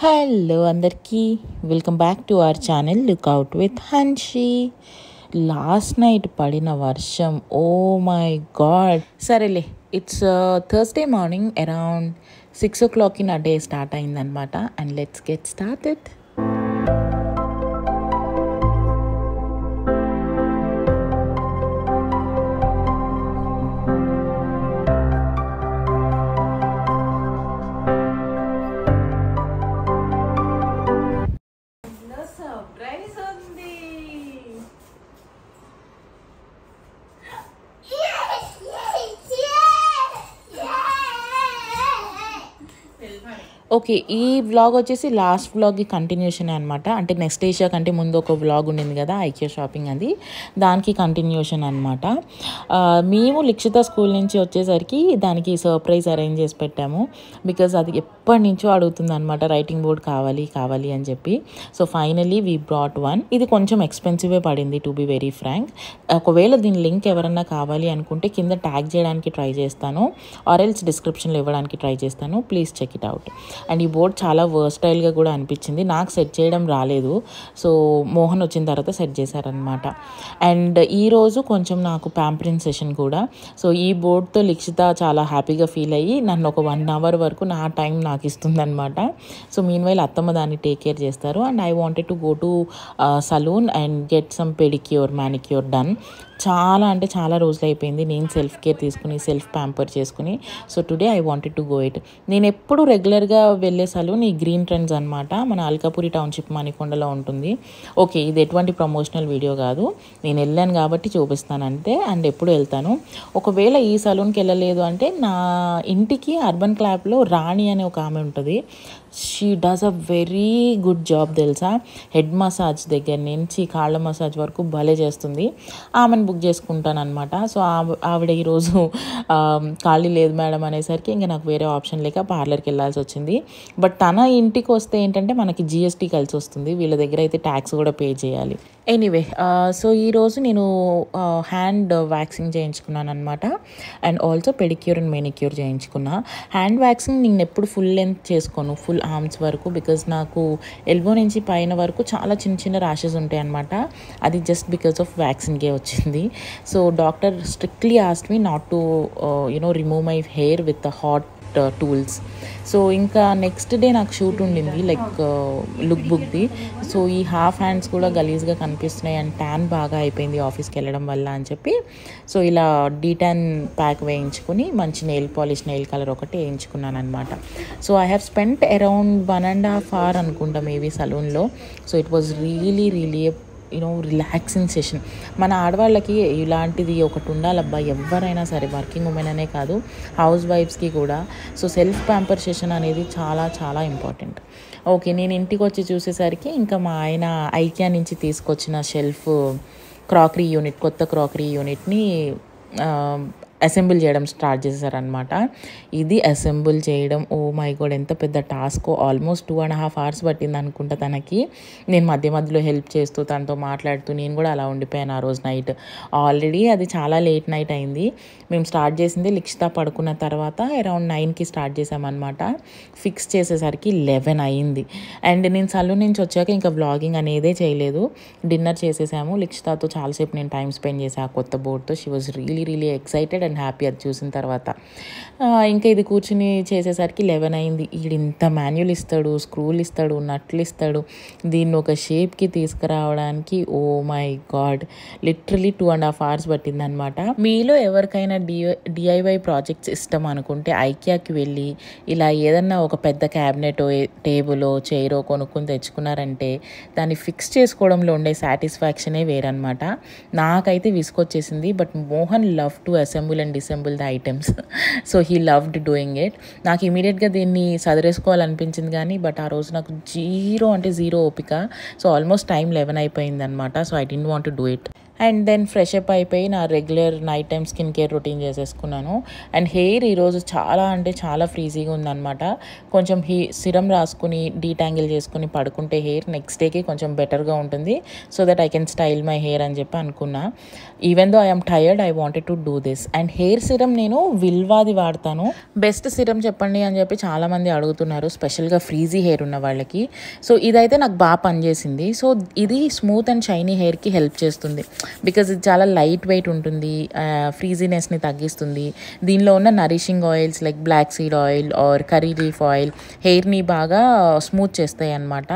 Hello అందరికీ welcome back to our channel lookout with Hanshi. Last night పడిన వర్షం, oh my god. సరేలే, it's Thursday morning around 6 o'clock నా day start అయిందనమాట. And let's get started. Surprise ఉంది. Okay, ఈ vlog వచ్చేసి లాస్ట్ వ్లాగ్కి కంటిన్యూషన్ అనమాట. అంటే నెక్స్ట్ ఏషియా కంటే ముందు ఒక వ్లాగ్ ఉండింది కదా, ఐక్యూ షాపింగ్, అది దానికి కంటిన్యూషన్ అనమాట. మేము లిక్షిత స్కూల్ నుంచి వచ్చేసరికి దానికి సర్ప్రైజ్ అరేంజ్ చేసి పెట్టాము. బికాజ్ అది ఎప్పటి నుంచో అడుగుతుంది అనమాట, రైటింగ్ బోర్డ్ కావాలి అని చెప్పి. So finally we brought one. ఇది కొంచెం ఎక్స్పెన్సివే పడింది, టు బి వెరీ ఫ్రాంక్. ఒకవేళ దీని లింక్ ఎవరన్నా కావాలి అనుకుంటే కింద ట్యాగ్ చేయడానికి ట్రై చేస్తాను, ఆర్ ఎల్స్ డిస్క్రిప్షన్లో ఇవ్వడానికి ట్రై చేస్తాను. Please check it out. And ఈ బోర్డ్ చాలా వర్స్టైల్గా కూడా అనిపించింది. నాకు సెట్ చేయడం రాలేదు, సో మోహన్ వచ్చిన తర్వాత సెట్ చేశారనమాట. అండ్ ఈరోజు కొంచెం నాకు ప్యాంపరింగ్ సెషన్ కూడా. సో ఈ బోర్డ్తో లిక్షిత చాలా హ్యాపీగా ఫీల్ అయ్యి నన్ను ఒక 1 hour వరకు నా టైం నాకు ఇస్తుందన్నమాట. సో మీన్వైల్ అత్తమ్మ దాన్ని టేక్ కేర్ చేస్తారు. And I wanted to go to salon and get some pedicure manicure done. చాలా రోజులు అయిపోయింది నేను సెల్ఫ్ కేర్ తీసుకుని, సెల్ఫ్ ప్యాంపర్ చేసుకుని. So today I wanted to go it. నేను ఎప్పుడు రెగ్యులర్గా వెళ్ళే సలూన్ ఈ గ్రీన్ ట్రెండ్స్ అనమాట, మన అల్కాపురి టౌన్షిప్ మణికొండలో ఉంటుంది. ఓకే, ఇది ఎటువంటి ప్రమోషనల్ వీడియో కాదు, నేను వెళ్ళాను కాబట్టి చూపిస్తాను అంతే. అండ్ ఎప్పుడు వెళ్తాను. ఒకవేళ ఈ సలూన్కి వెళ్ళలేదు అంటే నా ఇంటికి అర్బన్ క్లాప్లో రాణి అనే ఒక ఆమె ఉంటుంది. She does a very good job తెలుసా. హెడ్ మసాజ్ దగ్గర నుంచి కాళ్ళ మసాజ్ వరకు భలే చేస్తుంది. ఆమెను బుక్ చేసుకుంటాను అనమాట. సో ఆవిడ ఈరోజు ఖాళీ లేదు మేడం అనేసరికి ఇంకా నాకు వేరే ఆప్షన్ లేక పార్లర్కి వెళ్ళాల్సి వచ్చింది. బట్ తన ఇంటికి వస్తే ఏంటంటే మనకి జిఎస్టీ కలిసి వస్తుంది, వీళ్ళ దగ్గర అయితే ట్యాక్స్ కూడా పే చేయాలి. ఎనీవే, సో ఈరోజు నేను హ్యాండ్ వ్యాక్సింగ్ చేయించుకున్నాను అనమాట. And also pedicure and manicure చేయించుకున్నా. హ్యాండ్ వ్యాక్సింగ్ నేను ఎప్పుడు ఫుల్ లెంత్ చేసుకోను, ఫుల్ ఆర్మ్స్ వరకు. బికాజ్ నాకు ఎల్బో నుంచి పైన వరకు చాలా చిన్న ర్యాషెస్ ఉంటాయి అనమాట. అది జస్ట్ బికాస్ ఆఫ్ వ్యాక్సింగే వచ్చింది. So doctor strictly asked me not to remove my hair with hot tools. So ఇంకా నెక్స్ట్ డే నాకు షూట్ ఉండింది, లైక్ లుక్ బుక్ది. సో ఈ హాఫ్ హ్యాండ్స్ కూడా గలీజ్గా కనిపిస్తున్నాయి అండ్ ట్యాన్ బాగా అయిపోయింది ఆఫీస్కి వెళ్ళడం వల్ల అని చెప్పి, సో ఇలా డీటాన్ ప్యాక్ వేయించుకుని మంచి నెయిల్ పాలిష్, నెయిల్ కలర్ ఒకటి వేయించుకున్నాను అనమాట. So I have spent around 1.5 hours అనుకుంటా మేబీ సలూన్లో. So it was really relaxing session. మన ఆడవాళ్ళకి ఇలాంటిది ఒకటి ఉండాలబ్బా, ఎవరైనా సరే, వర్కింగ్ ఉమెన్ అనే కాదు, హౌస్ వైఫ్స్కి కూడా. సో సెల్ఫ్ ప్యాంపర్ సెషన్ అనేది చాలా ఇంపార్టెంట్. ఓకే, నేను ఇంటికి వచ్చి చూసేసరికి ఇంకా మా ఆయన ఐకియా నుంచి తీసుకొచ్చిన షెల్ఫ్ క్రాకరీ యూనిట్, కొత్త క్రాకరీ యూనిట్ని అసెంబుల్ చేయడం స్టార్ట్ చేశారనమాట. ఇది అసెంబుల్ చేయడం, ఓ మై గాడ్, ఎంత పెద్ద టాస్క్. ఆల్మోస్ట్ 2.5 hours పట్టింది అనుకుంటా తనకి. నేను మధ్యలో హెల్ప్ చేస్తూ తనతో మాట్లాడుతూ నేను కూడా అలా ఉండిపోయాను ఆ రోజు నైట్. ఆల్రెడీ అది చాలా లేట్ నైట్ అయింది. మేము స్టార్ట్ చేసింది లిక్షిత పడుకున్న తర్వాత అరౌండ్ 9కి స్టార్ట్ చేసామన్నమాట. ఫిక్స్ చేసేసరికి 11 అయింది. అండ్ నేను సలూన్ నుంచి వచ్చాక ఇంకా వ్లాగింగ్ అనేదే చేయలేదు. డిన్నర్ చేసేసాము. లిక్షితతో చాలాసేపు నేను టైం స్పెండ్ చేశాను ఆ కొత్త బోర్డ్తో. She was really excited and happy అది చూసిన తర్వాత. ఇంకా ఇది కూర్చుని చేసేసరికి 11 అయింది. ఇంత మాన్యువల్ ఇస్తాడు, స్క్రూలు ఇస్తాడు, నట్లు ఇస్తాడు. దీన్ని ఒక షేప్కి తీసుకురావడానికి oh my god, literally 2.5 hours పట్టిందనమాట. మీలో ఎవరికైనా డిఐవై ప్రాజెక్ట్స్ ఇష్టం అనుకుంటే ఐకియాకి వెళ్ళి ఇలా ఏదన్నా ఒక పెద్ద క్యాబినెట్, టేబులో, చైరో కొనుక్కొని తెచ్చుకున్నారంటే దాన్ని ఫిక్స్ చేసుకోవడంలో ఉండే సాటిస్ఫాక్షనే వేరనమాట. నాకైతే విసుకొచ్చేసింది. But Mohan love to assemble and disassemble the items. So he loved doing it. నాకు ఇమీడియట్గా దీన్ని సదరేసుకోవాలనిపించింది కానీ బట్ ఆ రోజు నాకు జీరో ఓపిక. సో ఆల్మోస్ట్ టైం 11 అయిపోయింది అనమాట. So I didn't want to do it. And then fresh up అయిపోయి నా regular night time skin care routine చేసేసుకున్నాను. అండ్ హెయిర్ ఈరోజు చాలా అంటే చాలా ఫ్రీజీగా ఉందన్నమాట. కొంచెం సిరం రాసుకుని డీటాంగిల్ చేసుకుని పడుకుంటే హెయిర్ నెక్స్ట్ డేకి కొంచెం బెటర్గా ఉంటుంది. So that I can style my hair అని చెప్పి అనుకున్నా. Even though I'm tired, I wanted to do this. And hair serum నేను విల్వాది వాడతాను. బెస్ట్ సిరం చెప్పండి అని చెప్పి చాలామంది అడుగుతున్నారు, స్పెషల్గా ఫ్రీజీ హెయిర్ ఉన్న వాళ్ళకి. సో ఇదైతే నాకు బాగా పనిచేసింది. సో ఇది స్మూత్ అండ్ షైనీ హెయిర్కి హెల్ప్ చేస్తుంది. బికాజ్ ఇది చాలా లైట్ వెయిట్ ఉంటుంది, ఫ్రీజీనెస్ని తగ్గిస్తుంది. దీనిలో ఉన్న nourishing oils like black seed oil or curry leaf oil హెయిర్ని బాగా స్మూత్ చేస్తాయి అన్నమాట,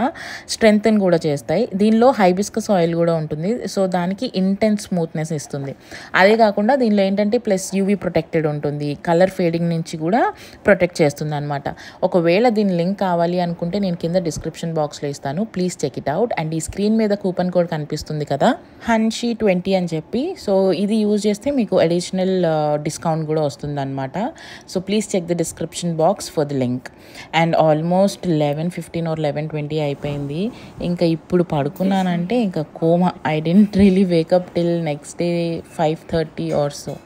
స్ట్రెంగ్తన్ కూడా చేస్తాయి. దీనిలో హైబిస్కస్ ఆయిల్ కూడా ఉంటుంది, సో దానికి ఇంటెన్స్ స్మూత్నెస్ ఇస్తుంది. అదే కాకుండా దీనిలో ఏంటంటే ప్లస్ యూవీ ప్రొటెక్టెడ్ ఉంటుంది, కలర్ ఫేడింగ్ నుంచి కూడా ప్రొటెక్ట్ చేస్తుంది అనమాట. ఒకవేళ దీని లింక్ కావాలి అనుకుంటే నేను కింద డిస్క్రిప్షన్ బాక్స్లో ఇస్తాను, please check it out. And ఈ స్క్రీన్ మీద కూపన్ కోడ్ కనిపిస్తుంది కదా, హన్షీ 20 అని చెప్పి. సో ఇది యూజ్ చేస్తే మీకు అడిషనల్ డిస్కౌంట్ కూడా వస్తుంది అనమాట. So please check the description box for the link. And almost 11:15 or 11:20 అయిపోయింది. ఇంకా ఇప్పుడు పడుకున్నానంటే ఇంకా coma. I didn't really wake up till next day 5:30 or so.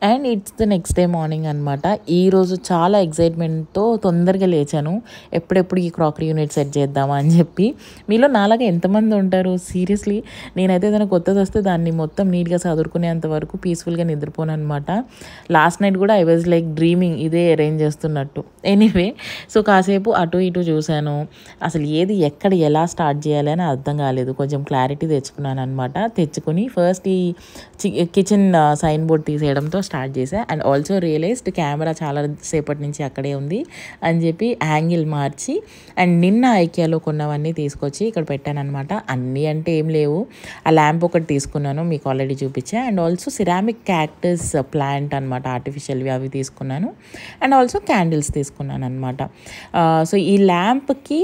And it's the next day morning అనమాట. ఈరోజు చాలా ఎక్సైట్మెంట్తో తొందరగా లేచాను, ఎప్పుడెప్పుడు ఈ క్రాకరీ యూనిట్ సెట్ చేద్దామా అని చెప్పి. మీలో నాలాగా ఎంతమంది ఉంటారు? సీరియస్లీ నేనైతే ఏదైనా కొత్తది వస్తే దాన్ని మొత్తం నీట్గా చదువుకునేంత వరకు పీస్ఫుల్గా నిద్రపోను అనమాట. లాస్ట్ నైట్ కూడా ఐ వాజ్ లైక్ డ్రీమింగ్ ఇదే అరేంజ్ చేస్తున్నట్టు. ఎనీవే, సో కాసేపు అటు ఇటు చూశాను, అసలు ఏది ఎక్కడ ఎలా స్టార్ట్ చేయాలి అని అర్థం కాలేదు. కొంచెం క్లారిటీ తెచ్చుకున్నాను అనమాట. తెచ్చుకొని ఫస్ట్ ఈ కిచెన్ సైన్ బోర్డ్ తీసేయడంతో స్టార్ట్ చేశా. అండ్ ఆల్సో రియలైజ్డ్ కెమెరా చాలా సేపటి నుంచి అక్కడే ఉంది అని చెప్పి యాంగిల్ మార్చి అండ్ నిన్న ఐకియాలో కొన్నవన్నీ తీసుకొచ్చి ఇక్కడ పెట్టాను అనమాట. అన్నీ అంటే ఏం లేవు, ఆ ల్యాంప్ ఒకటి తీసుకున్నాను, మీకు ఆల్రెడీ చూపించా. And also ceramic cactus plant అనమాట, ఆర్టిఫిషియల్వి అవి తీసుకున్నాను. అండ్ ఆల్సో క్యాండిల్స్ తీసుకున్నాను అనమాట. సో ఈ ల్యాంప్కి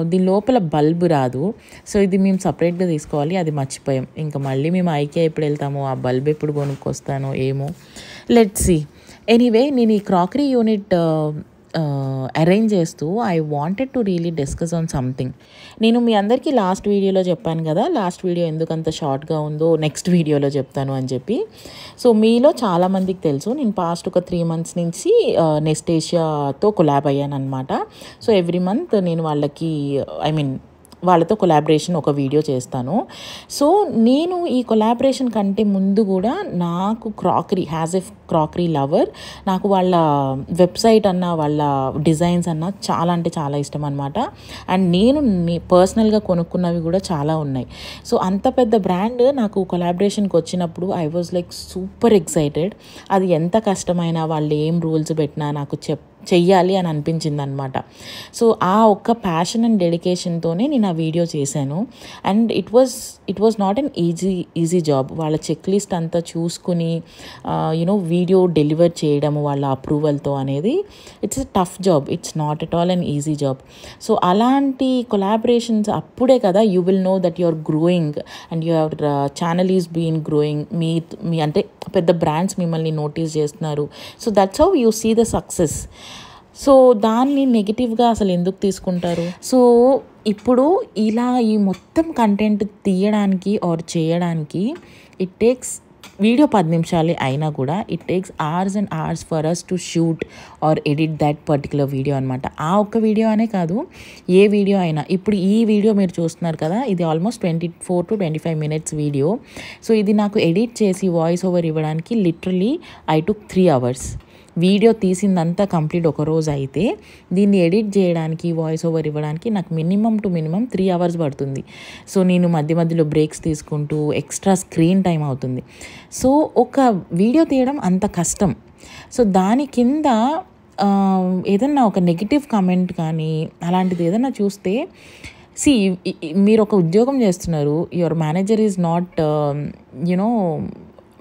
దీని లోపల బల్బు రాదు, సో ఇది మేము సపరేట్గా తీసుకోవాలి, అది మర్చిపోయాం. ఇంకా మళ్ళీ మేము ఐకియా ఎప్పుడు వెళ్తాము, ఆ బల్బ్ ఎప్పుడు కొనుక్కొస్తానో ఏమో, లెట్స్ సీ. ఎనీవే, నేను ఈ క్రాకరీ యూనిట్ అరేంజ్ చేస్తూ I wanted to really discuss on something. నేను మీ అందరికీ లాస్ట్ వీడియోలో చెప్పాను కదా, లాస్ట్ వీడియో ఎందుకంత షార్ట్గా ఉందో నెక్స్ట్ వీడియోలో చెప్తాను అని చెప్పి. సో మీలో చాలామందికి తెలుసు, నేను పాస్ట్ ఒక 3 months నుంచి నెస్టేషియాతో కొలాబ్ అయ్యాను అనమాట. సో ఎవ్రీ మంత్ నేను వాళ్ళతో కొలాబరేషన్ ఒక వీడియో చేస్తాను. సో నేను ఈ కొలాబరేషన్ కంటే ముందు కూడా నాకు crockery, as a crockery lover, నాకు వాళ్ళ వెబ్సైట్ అన్న వాళ్ళ డిజైన్స్ అన్న చాలా అంటే చాలా ఇష్టం అనమాట. అండ్ నేను పర్సనల్గా కొనుక్కున్నవి కూడా చాలా ఉన్నాయి. సో అంత పెద్ద బ్రాండ్ నాకు కొలాబరేషన్కి వచ్చినప్పుడు I was like super excited. అది ఎంత కష్టమైనా వాళ్ళు ఏం రూల్స్ పెట్టినా నాకు చెయ్యాలి అని అనిపించింది అనమాట. సో ఆ ఒక్క ప్యాషన్ అండ్ డెడికేషన్తోనే నేను ఆ వీడియో చేశాను. And it was not an easy job. వాళ్ళ చెక్ లిస్ట్ అంతా చూసుకుని వీడియో డెలివర్ చేయడము వాళ్ళ అప్రూవల్తో అనేది it's a tough job, it's not at all an easy job. So అలాంటి కొలాబరేషన్స్ అప్పుడే కదా you will know that you are growing and your channel is been growing. మీ అంటే పెద్ద బ్రాండ్స్ మిమ్మల్ని నోటీస్ చేస్తున్నారు. So that's how you see the success. So దాన్ని నెగిటివ్గా అసలు ఎందుకు తీసుకుంటారు? సో ఇప్పుడు ఇలా ఈ మొత్తం కంటెంట్ తీయడానికి ఆర్ చేయడానికి ఇట్ టేక్స్, వీడియో 10 నిమిషాలే అయినా కూడా it takes hours and hours for us to shoot or edit that particular video అనమాట. ఆ ఒక్క వీడియో అనే కాదు, ఏ వీడియో అయినా. ఇప్పుడు ఈ వీడియో మీరు చూస్తున్నారు కదా, ఇది ఆల్మోస్ట్ 24 to 25 minutes వీడియో. సో ఇది నాకు ఎడిట్ చేసి వాయిస్ ఓవర్ ఇవ్వడానికి literally I took 3 hours. Video తీసిందంతా కంప్లీట్ ఒక రోజు అయితే దీన్ని ఎడిట్ చేయడానికి, వాయిస్ ఓవర్ ఇవ్వడానికి నాకు మినిమం 3 hours పడుతుంది. సో నేను మధ్య మధ్యలో బ్రేక్స్ తీసుకుంటూ ఎక్స్ట్రా స్క్రీన్ టైం అవుతుంది. సో ఒక వీడియో తీయడం అంత కష్టం. సో దాని కింద ఏదన్నా ఒక నెగిటివ్ కామెంట్ కానీ అలాంటిది ఏదన్నా చూస్తే, మీరు ఒక ఉద్యోగం చేస్తున్నారు, యువర్ మేనేజర్ ఈజ్ నాట్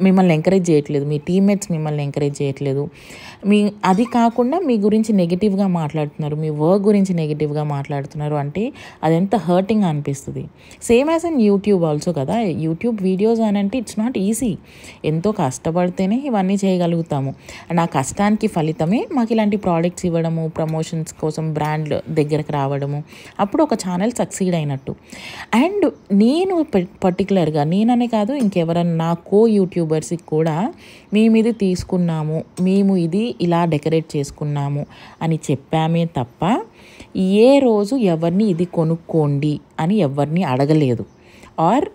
మిమ్మల్ని ఎంకరేజ్ చేయట్లేదు, మీ టీమ్మేట్స్ మిమ్మల్ని ఎంకరేజ్ చేయట్లేదు, అది కాకుండా మీ గురించి నెగిటివ్గా మాట్లాడుతున్నారు, మీ వర్క్ గురించి నెగిటివ్గా మాట్లాడుతున్నారు అంటే అది ఎంత హర్టింగ్ అనిపిస్తుంది. Same as an YouTube also కదా. యూట్యూబ్ వీడియోస్ అని అంటే ఇట్స్ నాట్ ఈజీ. ఎంతో కష్టపడితేనే ఇవన్నీ చేయగలుగుతాము. నా కష్టానికి ఫలితమే మాకు ఇలాంటి ప్రోడక్ట్స్ ఇవ్వడము, ప్రమోషన్స్ కోసం బ్రాండ్ దగ్గరకు రావడము, అప్పుడు ఒక ఛానల్ సక్సీడ్ అయినట్టు. అండ్ నేను పర్టికులర్గా నేననే కాదు, ఇంకెవరన్నా నా కో యూట్యూబర్స్కి కూడా మేము ఇది తీసుకున్నాము, మేము ఇది ఇలా డెకరేట్ చేసుకున్నాము అని చెప్పామే తప్ప ఏ రోజు ఎవరిని ఇది కొనుక్కోండి అని ఎవరిని అడగలేదు, ఆర్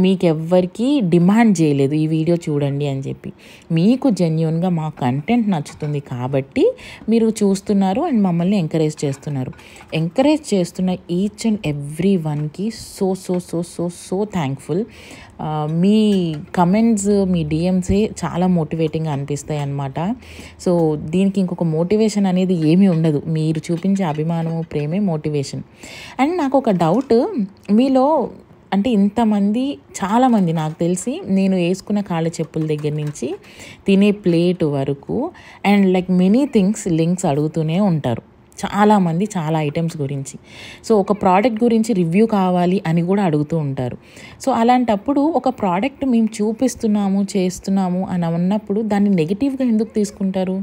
మీకెవ్వరికి డిమాండ్ చేయలేదు ఈ వీడియో చూడండి అని చెప్పి. మీకు జెన్యూన్గా మా కంటెంట్ నచ్చుతుంది కాబట్టి మీరు చూస్తున్నారు అండ్ మమ్మల్ని ఎంకరేజ్ చేస్తున్నారు. ఎంకరేజ్ చేస్తున్న ఈచ్ అండ్ ఎవ్రీ వన్కి so so so so so thankful. మీ కమెంట్స్, మీ డిఎమ్సే చాలా మోటివేటింగ్గా అనిపిస్తాయి అన్నమాట. సో దీనికి ఇంకొక మోటివేషన్ అనేది ఏమీ ఉండదు, మీరు చూపించే అభిమానము, ప్రేమే మోటివేషన్. అండ్ నాకు ఒక డౌట్, మీలో అంటే ఇంతమంది చాలామంది నాకు తెలిసి నేను వేసుకున్న కాళ్ళ చెప్పుల దగ్గర నుంచి తినే ప్లేట్ వరకు and like many things links అడుగుతూనే ఉంటారు చాలామంది, చాలా ఐటమ్స్ గురించి. సో ఒక ప్రోడక్ట్ గురించి రివ్యూ కావాలి అని కూడా అడుగుతూ ఉంటారు. సో అలాంటప్పుడు ఒక ప్రోడక్ట్ మేము చూపిస్తున్నాము, చేస్తున్నాము అని అన్నప్పుడు దాన్ని నెగిటివ్గా ఎందుకు తీసుకుంటారు?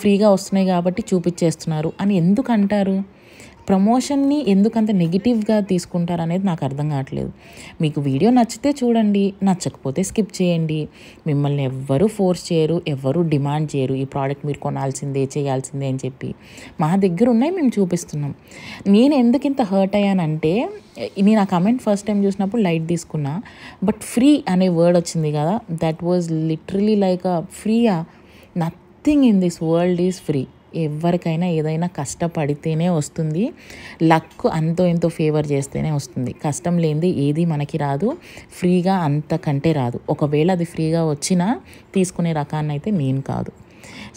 ఫ్రీగా వస్తున్నాయి కాబట్టి చూపించేస్తున్నారు అని ఎందుకు అంటారు? ప్రమోషన్ని ఎందుకంత నెగిటివ్గా తీసుకుంటారు అనేది నాకు అర్థం కావట్లేదు. మీకు వీడియో నచ్చితే చూడండి, నచ్చకపోతే స్కిప్ చేయండి. మిమ్మల్ని ఎవ్వరూ ఫోర్స్ చేయరు, ఎవ్వరూ డిమాండ్ చేయరు ఈ ప్రోడక్ట్ మీరు కొనాల్సిందే, చేయాల్సిందే అని చెప్పి. మా దగ్గర ఉన్నాయి, మేము చూపిస్తున్నాం. నేను ఎందుకు ఇంత హర్ట్ అయ్యానంటే, నేను ఆ కమెంట్ ఫస్ట్ టైం చూసినప్పుడు లైట్ తీసుకున్నా, బట్ ఫ్రీ అనే వర్డ్ వచ్చింది కదా, దట్ వాజ్ లిటరలీ లైక్ ఫ్రీయా? Nothing in this world is free. ఎవరికైనా ఏదైనా కష్టపడితేనే వస్తుంది, లక్ అంతో ఎంతో ఫేవర్ చేస్తేనే వస్తుంది. కష్టం లేనిది ఏది మనకి రాదు, ఫ్రీగా అంతకంటే రాదు. ఒకవేళ అది ఫ్రీగా వచ్చినా తీసుకునే రకాన్ని అయితే నేను కాదు.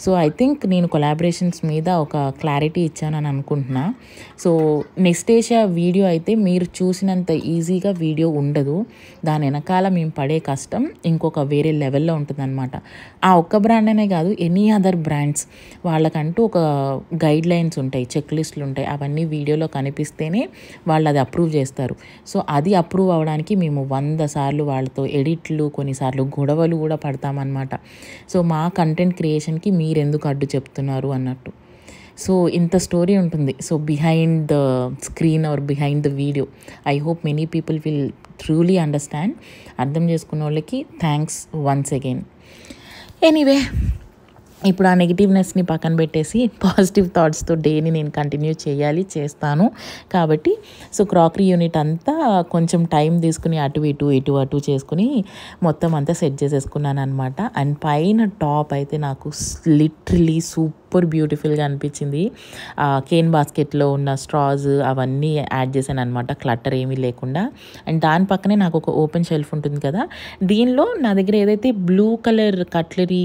సో ఐ థింక్ నేను కొలాబరేషన్స్ మీద ఒక క్లారిటీ ఇచ్చానని అనుకుంటున్నా. సో నెక్స్ట్ ఏషియా వీడియో అయితే మీరు చూసినంత ఈజీగా వీడియో ఉండదు, దాని వెనకాల మేము పడే కష్టం ఇంకొక వేరే లెవెల్లో ఉంటుందన్నమాట. ఆ ఒక్క బ్రాండ్ అనే కాదు, ఎనీ అదర్ బ్రాండ్స్ వాళ్ళకంటూ ఒక గైడ్ లైన్స్ ఉంటాయి, చెక్ లిస్టులు ఉంటాయి. అవన్నీ వీడియోలో కనిపిస్తేనే వాళ్ళు అది అప్రూవ్ చేస్తారు. సో అది అప్రూవ్ అవ్వడానికి మేము 100 సార్లు వాళ్ళతో ఎడిట్లు, కొన్నిసార్లు గొడవలు కూడా పడతామన్నమాట. సో మా కంటెంట్ క్రియేషన్కి మీరెందుకు అడ్డు చెప్తున్నారు అన్నట్టు. సో ఇంత స్టోరీ ఉంటుంది. So behind the screen or behind the video I hope many people will truly understand. అర్థం చేసుకున్న వాళ్ళకి థ్యాంక్స్ వన్స్ అగైన్. ఎనీవే, ఇప్పుడు ఆ నెగిటివ్నెస్ని పక్కన పెట్టేసి పాజిటివ్ థాట్స్తో డేని నేను కంటిన్యూ చేస్తాను. కాబట్టి సో క్రాకరీ యూనిట్ అంతా కొంచెం టైం తీసుకుని అటు ఇటు చేసుకుని మొత్తం అంతా సెట్ చేసేసుకున్నాను అనమాట. అండ్ పైన టాప్ అయితే నాకు లిటరలీ సూపర్ బ్యూటిఫుల్గా అనిపించింది. కేన్ బాస్కెట్లో ఉన్న స్ట్రాస్ అవన్నీ యాడ్ చేశాను అనమాట, క్లటర్ ఏమీ లేకుండా. అండ్ దాని పక్కనే నాకు ఒక ఓపెన్ షెల్ఫ్ ఉంటుంది కదా, దీనిలో నా దగ్గర ఏదైతే బ్లూ కలర్ కట్లరీ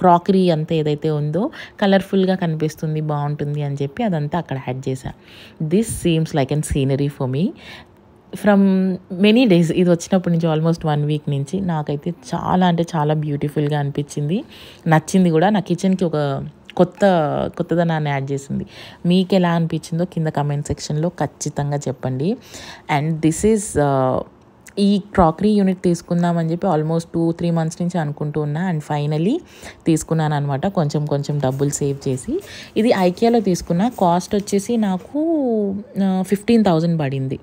క్రాకరీ అంతా ఏదైతే ఉందో కలర్ఫుల్గా కనిపిస్తుంది, బాగుంటుంది అని చెప్పి అదంతా అక్కడ యాడ్ చేశా. This seems like an scenery for me from many days. ఇది వచ్చినప్పటి నుంచి ఆల్మోస్ట్ 1 వీక్ నుంచి నాకైతే చాలా అంటే చాలా బ్యూటిఫుల్గా అనిపించింది, నచ్చింది కూడా. నా కిచెన్కి ఒక కొత్తదనాన్ని యాడ్ చేసింది. మీకు ఎలా అనిపించిందో కింద కమెంట్ సెక్షన్లో ఖచ్చితంగా చెప్పండి. అండ్ దిస్ ఈజ్ ఈ క్రాకరీ యూనిట్ తీసుకుందామని చెప్పి ఆల్మోస్ట్ 2-3 మంత్స్ నుంచి అనుకుంటూ ఉన్నా. అండ్ ఫైనలీ తీసుకున్నాను అనమాట, కొంచెం డబ్బులు సేవ్ చేసి. ఇది ఐకియాలో తీసుకున్న, కాస్ట్ వచ్చేసి నాకు 15,000 పడింది.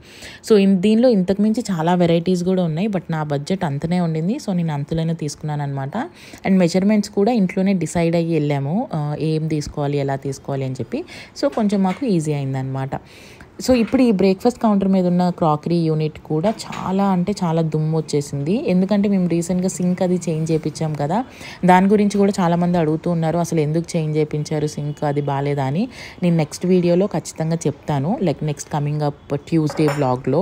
సో దీనిలో ఇంతకుమించి చాలా వెరైటీస్ కూడా ఉన్నాయి, బట్ నా బడ్జెట్ అంతనే ఉండింది. సో నేను అంతలోనే తీసుకున్నాను అనమాట. అండ్ మెజర్మెంట్స్ కూడా ఇంట్లోనే డిసైడ్ అయ్యి వెళ్ళాము, ఏం తీసుకోవాలి, ఎలా తీసుకోవాలి అని చెప్పి. సో కొంచెం మాకు ఈజీ అయిందనమాట. సో ఇప్పుడు ఈ బ్రేక్ఫాస్ట్ కౌంటర్ మీద ఉన్న క్రాకరీ యూనిట్ కూడా చాలా అంటే చాలా దుమ్ము వచ్చేసింది. ఎందుకంటే మేము రీసెంట్గా సింక్ అది చేంజ్ చేయించాం కదా, దాని గురించి కూడా చాలామంది అడుగుతూ ఉన్నారు, అసలు ఎందుకు చేంజ్ చేయించారు సింక్, అది బాగాలేదా అని. నేను నెక్స్ట్ వీడియోలో ఖచ్చితంగా చెప్తాను, like next coming up Tuesday వ్లాగ్లో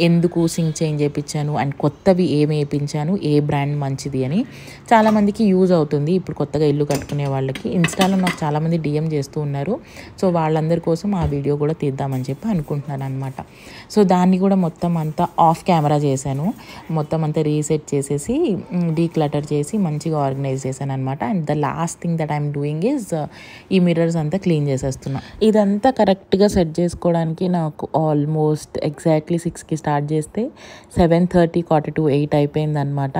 ఎందుకు సింక్ చేంజ్ చేయించాను అండ్ కొత్తవి ఏమి వేయించాను, ఏ బ్రాండ్ మంచిది అని. చాలామందికి యూజ్ అవుతుంది ఇప్పుడు కొత్తగా ఇల్లు కట్టుకునే వాళ్ళకి. ఇన్స్టాలో నాకు చాలామంది డిఎం చేస్తూ ఉన్నారు. సో వాళ్ళందరి కోసం ఆ వీడియో కూడా తీద్దాం చేద్దామని చెప్పి అనుకుంటున్నాను అనమాట. సో దాన్ని కూడా మొత్తం అంతా ఆఫ్ కెమెరా చేశాను, మొత్తం అంతా రీసెట్ చేసేసి డీక్లటర్ చేసి మంచిగా ఆర్గనైజ్ చేశాను అనమాట. And the last thing that I'm doing is ఈ మిర్రర్స్ అంతా క్లీన్ చేసేస్తున్నా. ఇదంతా కరెక్ట్గా సెట్ చేసుకోవడానికి నాకు ఆల్మోస్ట్ ఎగ్జాక్ట్లీ 6కి స్టార్ట్ చేస్తే 7:30 7:45 అయిపోయిందనమాట.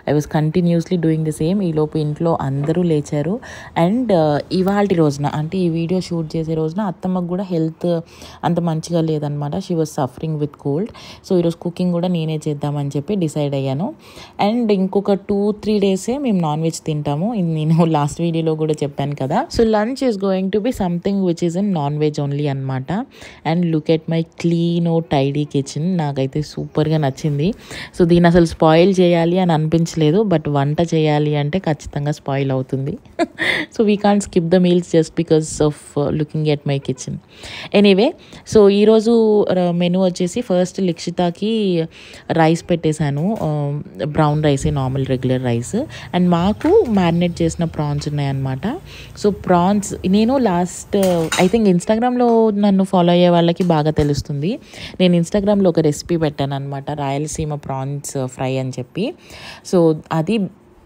I was continuously doing the same. ఈలోపు ఇంట్లో అందరూ లేచారు. అండ్ ఇవాళ రోజున అంటే ఈ వీడియో షూట్ చేసే రోజున అత్తమ్మకు కూడా హెల్త్ అంత మంచిగా లేదనమాట. She was suffering with cold. So ఈరోజు కుకింగ్ కూడా నేనే చేద్దామని చెప్పి డిసైడ్ అయ్యాను. అండ్ ఇంకొక 2-3 డేసే మేము నాన్ వెజ్ తింటాము. ఇది నేను లాస్ట్ వీడియోలో కూడా చెప్పాను కదా. So lunch is going to be something which is in non veg only అనమాట. And look at my clean tidy kitchen. నాకైతే సూపర్గా నచ్చింది. సో దీన్ని అసలు స్పాయిల్ చేయాలి అని అనిపించలేదు, బట్ వంట చేయాలి అంటే ఖచ్చితంగా స్పాయిల్ అవుతుంది. So we can't skip the meals just because of looking at my kitchen. Anyway, so ఈరోజు మెనూ వచ్చేసి ఫస్ట్ లిక్షితాకి రైస్ పెట్టేశాను, బ్రౌన్ రైసే, నార్మల్ రెగ్యులర్ రైస్. అండ్ మాకు మ్యారినేట్ చేసిన ప్రాన్స్ ఉన్నాయన్నమాట. సో ప్రాన్స్ నేను లాస్ట్ ఐ థింక్ ఇన్స్టాగ్రామ్లో నన్ను ఫాలో అయ్యే వాళ్ళకి బాగా తెలుస్తుంది. నేను ఇన్స్టాగ్రామ్లో ఒక రెసిపీ పెట్టాను అనమాట, రాయలసీమ ప్రాన్స్ ఫ్రై అని చెప్పి. సో అది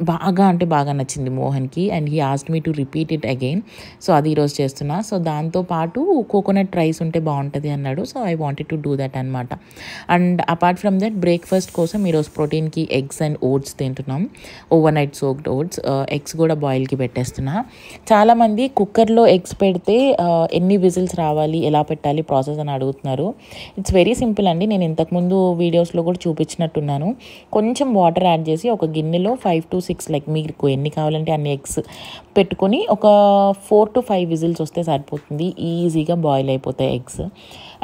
బాగా అంటే బాగా నచ్చింది మోహన్కి. And he asked me to repeat it again. So అది ఈరోజు చేస్తున్నా. సో దాంతోపాటు కోకోనట్ రైస్ ఉంటే బాగుంటుంది అన్నాడు. So I wanted to do that అనమాట. And apart from that breakfast కోసం ఈరోజు ప్రోటీన్కి ఎగ్స్ అండ్ ఓట్స్ తింటున్నాం, overnight soaked oats. Eggs కూడా బాయిల్కి పెట్టేస్తున్నా. చాలామంది కుక్కర్లో ఎగ్స్ పెడితే ఎన్ని విజిల్స్ రావాలి, ఎలా పెట్టాలి ప్రాసెస్ అని అడుగుతున్నారు. ఇట్స్ వెరీ సింపుల్ అండి. నేను ఇంతకుముందు వీడియోస్లో కూడా చూపించినట్టున్నాను. కొంచెం వాటర్ యాడ్ చేసి ఒక గిన్నెలో 5 to 6 లైక్ మీకు ఎన్ని కావాలంటే అన్ని ఎగ్స్ పెట్టుకొని ఒక 4 to 5 విజిల్స్ వస్తే సరిపోతుంది. ఈజీగా బాయిల్ అయిపోతాయి eggs.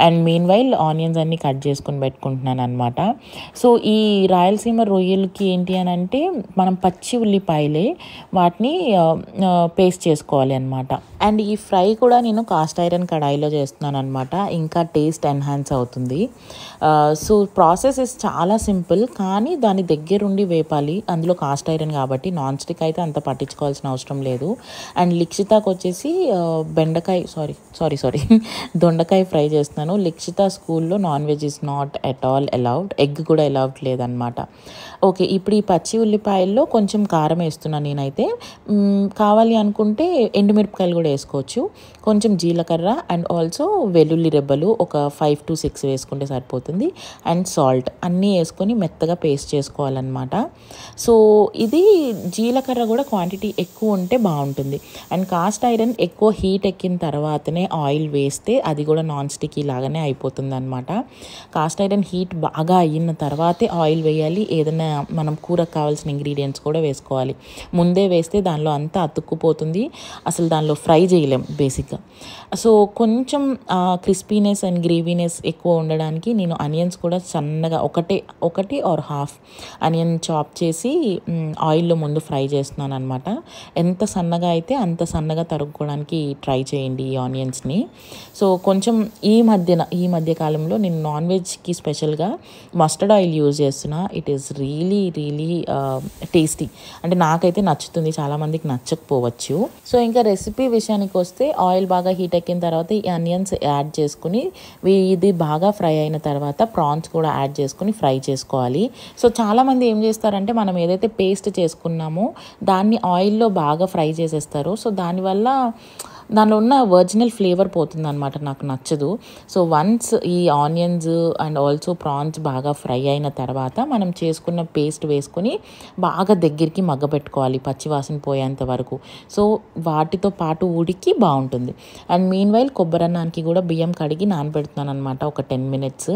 And mean while onions అన్నీ కట్ చేసుకొని పెట్టుకుంటున్నాను అనమాట. సో ఈ రాయలసీమ రొయ్యలకి ఏంటి అని అంటే మనం పచ్చి ఉల్లిపాయలే వాటిని పేస్ట్ చేసుకోవాలి అనమాట. అండ్ ఈ ఫ్రై కూడా నేను కాస్ట్ ఐరన్ కడాయిలో చేస్తున్నాను అనమాట, ఇంకా టేస్ట్ ఎన్హాన్స్ అవుతుంది. సో ప్రాసెస్ ఇస్ చాలా సింపుల్, కానీ దాని దగ్గరుండి వేపాలి. అందులో కాస్ట్ ఐరన్ కాబట్టి నాన్ స్టిక్ అయితే అంత పట్టించుకోవాల్సిన అవసరం లేదు. అండ్ లిక్షితాకి వచ్చేసి దొండకాయ ఫ్రై చేస్తున్నాను. లిక్షిత స్కూల్లో non veg is not at all allowed, egg కూడా అలౌడ్ లేదనమాట. ఓకే, ఇప్పుడు ఈ పచ్చి ఉల్లిపాయల్లో కొంచెం కారం వేస్తున్నాను నేనైతే. కావాలి అనుకుంటే ఎండుమిరపకాయలు కూడా వేసుకోవచ్చు, కొంచెం జీలకర్ర అండ్ ఆల్సో వెల్లుల్లి రెబ్బలు ఒక 5 to 6 వేసుకుంటే సరిపోతుంది. అండ్ సాల్ట్ అన్నీ వేసుకొని మెత్తగా పేస్ట్ చేసుకోవాలన్నమాట. సో ఇది జీలకర్ర కూడా క్వాంటిటీ ఎక్కువ ఉంటే బాగుంటుంది. అండ్ కాస్ట్ ఐరన్ ఎక్కువ హీట్ ఎక్కిన తర్వాతనే ఆయిల్ వేస్తే అది కూడా నాన్ స్టిక్కీ లాగానే అయిపోతుంది అనమాట. కాస్ట్ ఐరన్ హీట్ బాగా అయిన తర్వాతే ఆయిల్ వేయాలి. ఏదైనా మనం కూరకు కావాల్సిన ఇంగ్రీడియంట్స్ కూడా వేసుకోవాలి. ముందే వేస్తే దానిలో అంతా అతుక్కుపోతుంది, అసలు దానిలో ఫ్రై చేయలేం బేసిక్గా. సో కొంచెం క్రిస్పీనెస్ అండ్ గ్రేవీనెస్ ఎక్కువ ఉండడానికి నేను అనియన్స్ కూడా సన్నగా ఒకటి ఆర్ హాఫ్ అనియన్ చాప్ చేసి ఆయిల్లో ముందు ఫ్రై చేస్తున్నాను అనమాట. ఎంత సన్నగా అయితే అంత సన్నగా తరుక్కోవడానికి ట్రై చేయండి ఈ ఆనియన్స్ని. సో కొంచెం ఈ మధ్య కాలంలో నేను నాన్ వెజ్కి స్పెషల్గా మస్టర్డ్ ఆయిల్ యూజ్ చేస్తున్నా. It is really tasty. అంటే నాకైతే నచ్చుతుంది, చాలామందికి నచ్చకపోవచ్చు. సో ఇంకా రెసిపీ విషయానికి వస్తే ఆయిల్ బాగా హీట్ ఎక్కిన తర్వాత ఈ ఆనియన్స్ యాడ్ చేసుకుని ఇది బాగా ఫ్రై అయిన తర్వాత ప్రాన్స్ కూడా యాడ్ చేసుకుని ఫ్రై చేసుకోవాలి. సో చాలామంది ఏం చేస్తారంటే మనం ఏదైతే పేస్ట్ చేసుకున్నామో దాన్ని ఆయిల్లో బాగా ఫ్రై చేసేస్తారు. సో దానివల్ల దానిలో ఉన్న ఒరిజినల్ ఫ్లేవర్ పోతుంది అనమాట, నాకు నచ్చదు. సో వన్స్ ఈ ఆనియన్స్ అండ్ ఆల్సో ప్రాన్స్ బాగా ఫ్రై అయిన తర్వాత మనం చేసుకున్న పేస్ట్ వేసుకొని బాగా దగ్గరికి మగ్గబెట్టుకోవాలి పచ్చివాసన పోయేంత వరకు. సో వాటితో పాటు ఉడికి బాగుంటుంది. అండ్ మీన్ వైల్ కొబ్బరన్నానికి కూడా బియ్యం కడిగి నానబెడుతున్నాను అనమాట ఒక 10 minutes.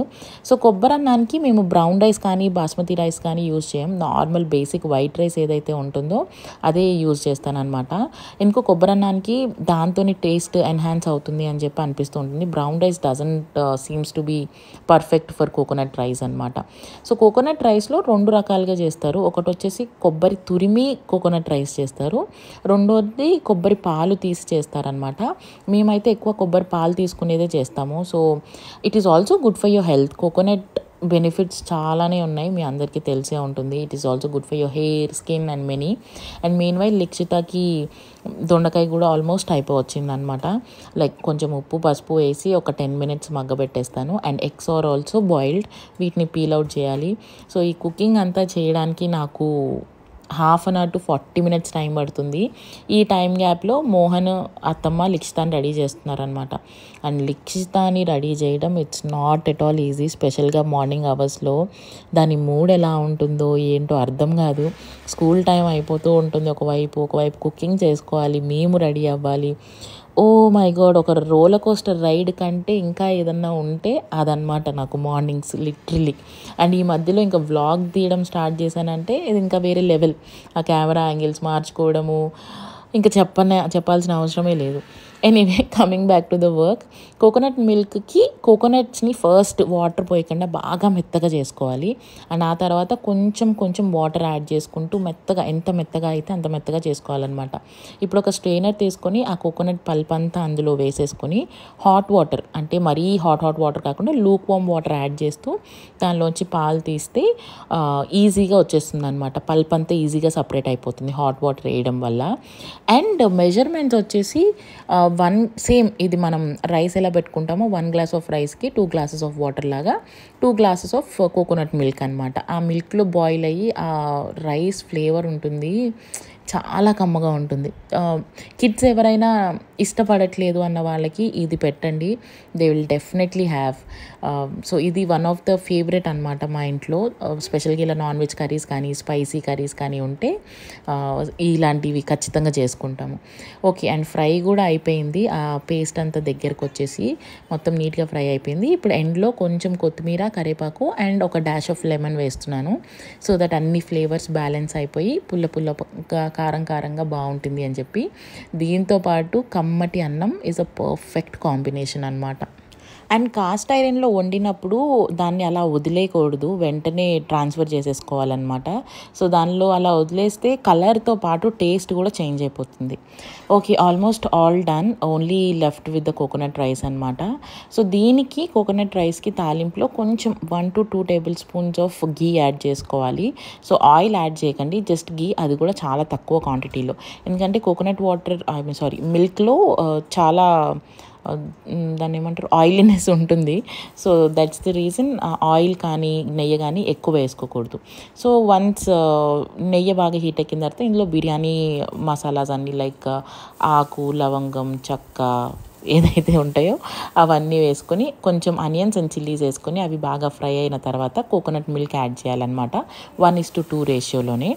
సో కొబ్బరన్నానికి మేము బ్రౌన్ రైస్ కానీ బాస్మతి రైస్ కానీ యూజ్ చేయం, నార్మల్ బేసిక్ వైట్ రైస్ ఏదైతే ఉంటుందో అదే యూజ్ చేస్తానమాట. ఇంకో కొబ్బరన్నానికి దాంతో టేస్ట్ ఎన్హాన్స్ అవుతుంది అని చెప్పి అనిపిస్తూ ఉంటుంది. Brown rice doesn't seems to be perfect for coconut rice అనమాట. సో కోకోనట్ రైస్లో 2 రకాలుగా చేస్తారు. ఒకటి వచ్చేసి కొబ్బరి తురిమి కోకోనట్ రైస్ చేస్తారు, రెండోది కొబ్బరి పాలు తీసి చేస్తారనమాట. మేమైతే ఎక్కువ కొబ్బరి పాలు తీసుకునేదే చేస్తాము. So it is also good for your health. Coconut benefits చాలానే ఉన్నాయి, మీ అందరికీ తెలిసే ఉంటుంది. It is also good for your hair, skin and many. And meanwhile లిక్షితాకి దొండకాయ కూడా ఆల్మోస్ట్ అయిపోవచ్చింది అనమాట. లైక్ కొంచెం ఉప్పు పసుపు వేసి ఒక 10 minutes మగ్గబెట్టేస్తాను. And eggs are also boiled, వీటిని పీల్ అవుట్ చేయాలి. సో ఈ కుకింగ్ అంతా చేయడానికి నాకు 1/2 hour to 40 minutes టైం పడుతుంది. ఈ టైం గ్యాప్లో మోహన్, అత్తమ్మ లిక్షితాని రెడీ చేస్తున్నారనమాట. అండ్ లిక్షితాని రెడీ చేయడం it's not at all easy, స్పెషల్గా మార్నింగ్ అవర్స్లో. దాని మూడ్ ఎలా ఉంటుందో ఏంటో అర్థం కాదు. స్కూల్ టైం అయిపోతూ ఉంటుంది, ఒకవైపు కుకింగ్ చేసుకోవాలి, మేము రెడీ అవ్వాలి. ఓ మై గాడ్, ఒక రోలర్ కోస్టర్ రైడ్ కంటే ఇంకా ఏదన్నా ఉంటే అదనమాట నాకు మార్నింగ్స్ లిటరలీ. అండ్ ఈ మధ్యలో ఇంకా వ్లాగ్ తీయడం స్టార్ట్ చేశానంటే ఇది ఇంకా వేరే లెవెల్. ఆ కెమెరా యాంగిల్స్ మార్చుకోవడము ఇంకా చెప్పాల్సిన అవసరమే లేదు. Anyway, coming back to the work. Coconut మిల్క్కి కోకోనట్స్ని ఫస్ట్ వాటర్ పోయకుండా బాగా మెత్తగా చేసుకోవాలి. అండ్ ఆ తర్వాత కొంచెం వాటర్ యాడ్ చేసుకుంటూ ఎంత మెత్తగా అయితే అంత మెత్తగా చేసుకోవాలన్నమాట. ఇప్పుడు ఒక స్ట్రెయినర్ తీసుకొని ఆ కోకోనట్ పల్ప్ అంతా అందులో వేసేసుకొని హాట్ వాటర్, అంటే మరీ హాట్ వాటర్ కాకుండా లూక్ వామ్ వాటర్ యాడ్ చేస్తూ దానిలోంచి పాలు తీస్తే ఈజీగా వచ్చేస్తుంది అనమాట. పల్ప్ అంతా ఈజీగా సపరేట్ అయిపోతుంది హాట్ వాటర్ వేయడం వల్ల. అండ్ మెజర్మెంట్స్ వచ్చేసి సేమ్ ఇది మనం రైస్ ఎలా పెట్టుకుంటామో 1 glass ఆఫ్ రైస్కి 2 glasses ఆఫ్ వాటర్ లాగా 2 glasses ఆఫ్ కోకోనట్ మిల్క్ అనమాట. ఆ మిల్క్లో బాయిల్ అయ్యి ఆ రైస్ ఫ్లేవర్ ఉంటుంది, చాలా కమ్మగా ఉంటుంది. కిడ్స్ ఎవరైనా ఇష్టపడట్లేదు అన్న వాళ్ళకి ఇది పెట్టండి, they will definitely have. So ఇది వన్ ఆఫ్ ద ఫేవరెట్ అనమాట మా ఇంట్లో. స్పెషల్గా ఇలా నాన్ వెజ్ కర్రీస్ కానీ స్పైసీ కర్రీస్ కానీ ఉంటే ఇలాంటివి ఖచ్చితంగా చేసుకుంటాము. ఓకే, అండ్ ఫ్రై కూడా అయిపోయింది. ఆ పేస్ట్ అంతా దగ్గరకు వచ్చేసి మొత్తం నీట్గా ఫ్రై అయిపోయింది. ఇప్పుడు ఎండ్లో కొంచెం కొత్తిమీర, కరివేపాకు అండ్ ఒక డాష్ ఆఫ్ లెమన్ వేస్తున్నాను. సో దట్ అన్ని ఫ్లేవర్స్ బ్యాలెన్స్ అయిపోయి పుల్లగా కారంగా బాగుంటుంది అని చెప్పి. దీంతో పాటు కమ్మటి అన్నం ఈజ్ అ పర్ఫెక్ట్ కాంబినేషన్ అనమాట. అండ్ కాస్ట్ ఐరన్లో వండినప్పుడు దాన్ని అలా వదిలేయకూడదు, వెంటనే ట్రాన్స్ఫర్ చేసేసుకోవాలన్నమాట. సో దానిలో అలా వదిలేస్తే కలర్తో పాటు టేస్ట్ కూడా చేంజ్ అయిపోతుంది. Okay, almost all done, only left with the coconut rice అనమాట. సో దీనికి కోకోనట్ రైస్కి తాలింపులో కొంచెం 1 to 2 tablespoons of ghee add చేసుకోవాలి. సో ఆయిల్ యాడ్ చేయకండి, జస్ట్ గీ, అది కూడా చాలా తక్కువ క్వాంటిటీలో. ఎందుకంటే కోకోనట్ వాటర్ మిల్క్లో చాలా దాన్ని ఏమంటారు, ఆయిలీనెస్ ఉంటుంది. So that's the reason oil కానీ నెయ్యి కానీ ఎక్కువ వేసుకోకూడదు. సో వన్స్ నెయ్యి బాగా హీట్ ఎక్కిన తర్వాత ఇందులో బిర్యానీ మసాలాస్ అన్నీ లైక్ ఆకు, లవంగం, చెక్క ఏదైతే ఉంటాయో అవన్నీ వేసుకొని కొంచెం ఆనియన్స్ అండ్ చిల్లీస్ వేసుకొని అవి బాగా ఫ్రై అయిన తర్వాత కోకోనట్ మిల్క్ యాడ్ చేయాలన్నమాట 1:2 రేషియోలోనే.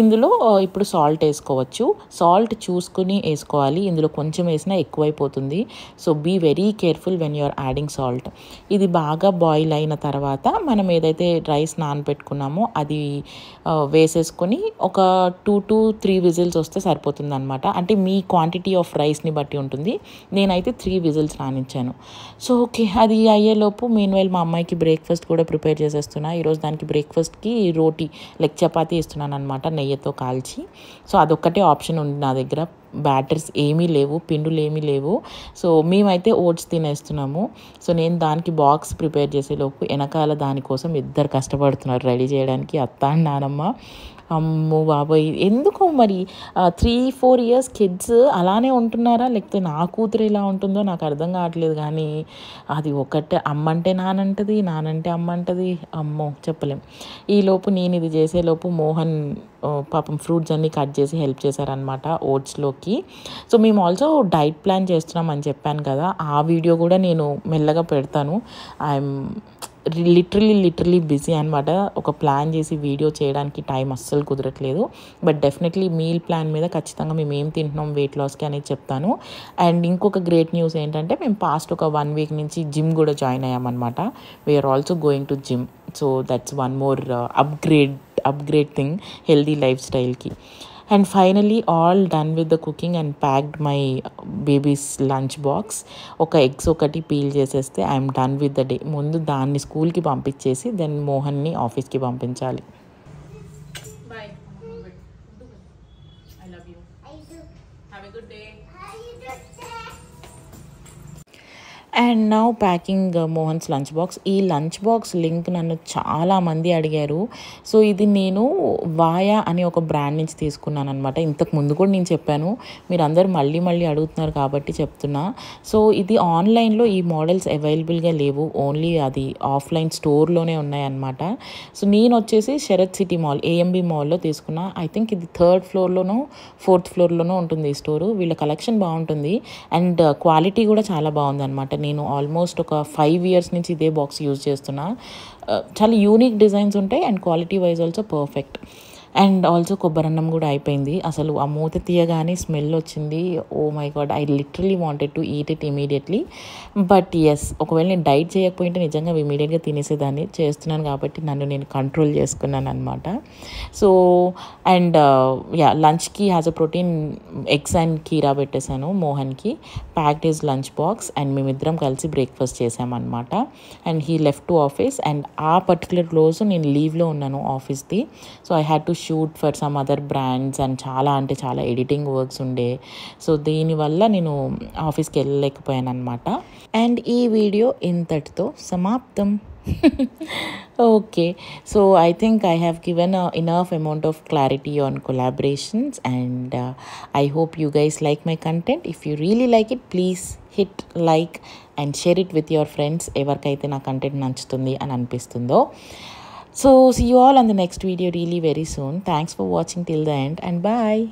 ఇందులో ఇప్పుడు సాల్ట్ వేసుకోవచ్చు, సాల్ట్ చూసుకుని వేసుకోవాలి, ఇందులో కొంచెం వేసినా ఎక్కువైపోతుంది. So be very careful when you're adding salt. ఇది బాగా బాయిల్ అయిన తర్వాత మనం ఏదైతే రైస్ నానబెట్టుకున్నామో అది వేసేసుకొని ఒక 2 to 3 విజిల్స్ వస్తే సరిపోతుంది అనమాట. అంటే మీ క్వాంటిటీ ఆఫ్ రైస్ని బట్టి ఉంటుంది. నేనైతే 3 విజిల్స్ రానిచ్చాను. సో ఓకే, అది అయ్యేలోపు మీన్వైల్ మా అమ్మాయికి బ్రేక్ఫాస్ట్ కూడా ప్రిపేర్ చేసేస్తున్నా. ఈరోజు దానికి బ్రేక్ఫాస్ట్కి రోటీ లైక్ చపాతీ ఇస్తున్నాను అనమాట, నెయ్యితో కాల్చి. సో అదొక్కటే ఆప్షన్ ఉంది నా దగ్గర, బ్యాటర్స్ ఏమీ లేవు, పిండులు ఏమీ లేవు. సో మేమైతే ఓట్స్ తినేస్తున్నాము. సో నేను దానికి బాక్స్ ప్రిపేర్ చేసేలోపు వెనకాల దానికోసం ఇద్దరు కష్టపడుతున్నారు రెడీ చేయడానికి, అత్త అండ్ నానమ్మ. అమ్మో బాబోయ్, ఎందుకో మరి 3-4 years కిడ్స్ అలానే ఉంటున్నారా, లేకపోతే నా కూతురు ఎలా ఉంటుందో నాకు అర్థం కావట్లేదు. కానీ అది ఒకటే, అమ్మంటే నానంటది, నానంటే అమ్మంటది, అమ్మో చెప్పలేం. ఈలోపు నేను ఇది చేసేలోపు మోహన్ పాపం ఫ్రూట్స్ అన్నీ కట్ చేసి హెల్ప్ చేశారనమాట ఓట్స్లోకి. సో మేము ఆల్సో డైట్ ప్లాన్ చేస్తున్నాం అని చెప్పాను కదా, ఆ వీడియో కూడా నేను మెల్లగా పెడతాను. ఐఎమ్ లిటరలీ బిజీ అనమాట. ఒక ప్లాన్ చేసి వీడియో చేయడానికి టైం అస్సలు కుదరట్లేదు. బట్ డెఫినెట్లీ మీల్ ప్లాన్ మీద ఖచ్చితంగా మేము ఏం తింటున్నాం వెయిట్ లాస్కి అనేది చెప్తాను. అండ్ ఇంకొక గ్రేట్ న్యూస్ ఏంటంటే మేము పాస్ట్ ఒక 1 week నుంచి జిమ్ కూడా జాయిన్ అయ్యామన్నమాట. We're also going to gym. So that's one more upgrade thing healthy life స్టైల్కి. And finally all done with the cooking and packed my babies lunch box. ఒక eggs ఒకటి peel చేసేస్తే I'm done with the day. ముందు దాన్ని స్కూల్కి పంపించేసి then మోహన్ని ఆఫీస్కి పంపించాలి. And now packing Mohan's lunch box. ఈ లంచ్ బాక్స్ లింక్ నన్ను చాలామంది అడిగారు. సో ఇది నేను వాయా అనే ఒక బ్రాండ్ నుంచి తీసుకున్నాను అనమాట. ఇంతకు ముందు కూడా నేను చెప్పాను, మీరు అందరూ మళ్ళీ మళ్ళీ అడుగుతున్నారు కాబట్టి చెప్తున్నా. సో ఇది ఆన్లైన్లో ఈ మోడల్స్ అవైలబుల్గా లేవు, ఓన్లీ అది ఆఫ్లైన్ స్టోర్లోనే ఉన్నాయన్నమాట. సో నేను వచ్చేసి శరత్ సిటీ మాల్, ఏఎంబి మాల్లో తీసుకున్నా. ఐ థింక్ ఇది 3rd ఫ్లోర్లోనో 4th ఫ్లోర్లోనో ఉంటుంది ఈ స్టోరు. వీళ్ళ కలెక్షన్ బాగుంటుంది అండ్ క్వాలిటీ కూడా చాలా బాగుంది అనమాట. నేను ఆల్మోస్ట్ ఒక 5 years నుంచి ఇదే బాక్స్ యూజ్ చేస్తున్నా. చాలా యూనిక్ డిజైన్స్ ఉంటాయి and quality wise also perfect. And also కొబ్బరన్నం కూడా అయిపోయింది. అసలు ఆ మూత తీయగానే స్మెల్ వచ్చింది. Oh my god, I literally wanted to eat it immediately. But yes, ఒకవేళ నేను డైట్ చేయకపోయింటే నిజంగా ఇమీడియట్గా తినేసేదాన్ని. చేస్తున్నాను కాబట్టి నన్ను నేను కంట్రోల్ చేసుకున్నాను అనమాట. సో అండ్ యా, లంచ్కి has a protein eggs and కీరా పెట్టేశాను మోహన్కి. Packed his lunch box and మేమిద్దరం కలిసి బ్రేక్ఫాస్ట్ చేసామన్నమాట. And he left to office and ఆ పర్టికులర్ రోజు నేను లీవ్లో ఉన్నాను ఆఫీస్ది. So I had to shoot for some other brands and చాలా ఎడిటింగ్ వర్క్స్ ఉండే. సో దీనివల్ల నేను ఆఫీస్కి వెళ్ళలేకపోయాను అనమాట. అండ్ ఈ వీడియో ఇంతటితో సమాప్తం. Okay, so I think I have given enough amount of clarity on collaborations and I hope you guys like my content. If you really like it, please hit like and share it with your friends ఎవరికైతే నా content నచ్చుతుంది అని అనిపిస్తుందో. So see you all on the next video really very soon. Thanks for watching till the end and bye.